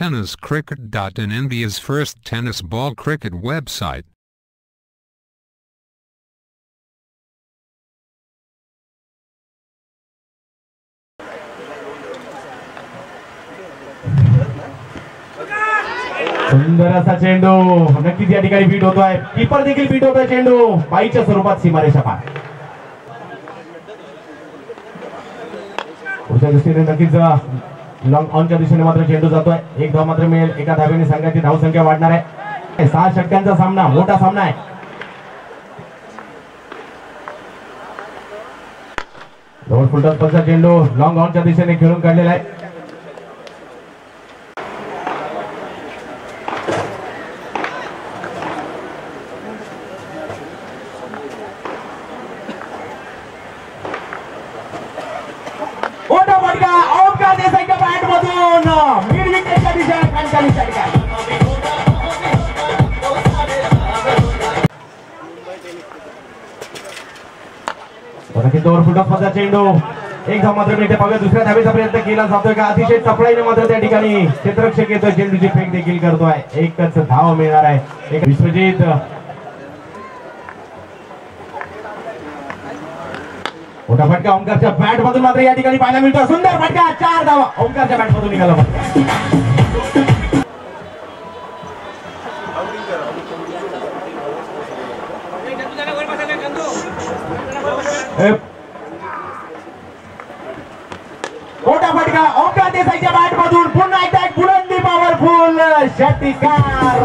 tenniscricket.in, India's first tennis ball cricket website. सुंदर असा चेंडू नक्कीच या ठिकाणी बीट होतोय. कीपर देखील बीट होतोय. चेंडू बाईच्या स्वरूपात सीमारेषा पार. पुढच्या दृष्टीने नक्कीच लॉंग ऑनच्या दिशेने मात्र चेंडू जातोय. एक धाव मात्र मिळेल. एका धावेने संघाची धावसंख्या वाढणार आहे. 6 षटकांचा सामना, मोठा सामना आहे. दोन फुलटॉसचा चेंडू लॉंग ऑनच्या दिशेने खेळून काढलेला आहे. चेंडू एक धाव मात्र मिळते. पाहूया दुसऱ्या धावेचा प्रयत्न केला जातोय का. अतिशय चपळाईने मात्र त्या ठिकाणी क्षेत्ररक्षक येतोय. चेंडूची फेक देखील करतोय. एकच धाव मिळणार आहे. एक विश्वजित मोठा फटका ओंकारच्या बॅट मधून मात्र या ठिकाणी पाहायला मिळतो. सुंदर फटका. 4 धावा ओंकारच्या बॅट मधून निघाला. मोठा फटका ओंकार देसाईच्या बॅट मधून. पुन्हा एकदा एक बुलंदी पॉवरफुल षटकार.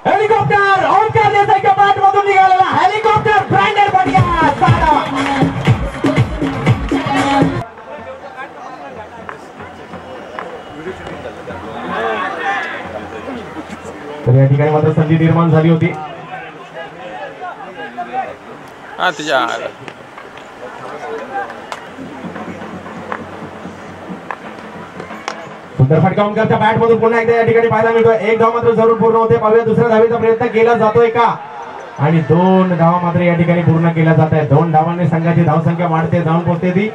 हेलिकॉप्टर ओंकार देसाईच्या बॅट मधून निघालेला हेलिकॉप्टर ब्रँडेड फटका. तर या ठिकाणी मात्र संधी निर्माण झाली होती. सुंदर फटका ओंकारच्या बॅट मधून पुन्हा एकदा या ठिकाणी पाहायला मिळतोय. एक धाव मात्र जरूर पूर्ण होते. पाहूया दुसऱ्या धावेचा प्रयत्न केला जातोय का. आणि 2 धावा मात्र या ठिकाणी पूर्ण केल्या जात आहेत. 2 धावांनी संघाची धावसंख्या वाढते जाऊन पोहोचते ती